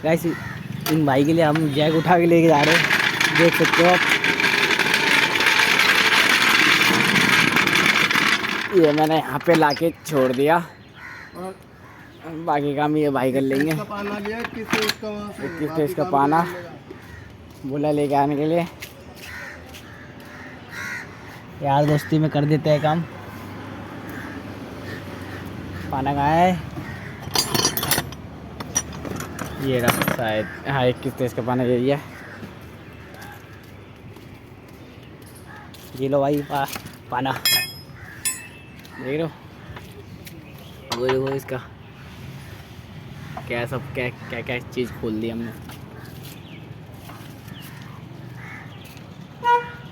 Guys in भाई के लिए हम जैक उठा के लेके जा रहे हैं, देख सकते हो आप। ये मैंने यहाँ पे लाके छोड़ दिया और बाकी काम ये भाई कर लेंगे। पाना लिया 21 का वहाँ से, 21 का पाना बोला लेके आने के लिए। यार दोस्ती में कर देते हैं काम। पाना कहाँ है? ये रहा शायद, हाँ 21 का पाना यही है। ये लो भाई पाना देख लो। वो इसका क्या सब क्या क्या क्या चीज़ खोल दी हमने।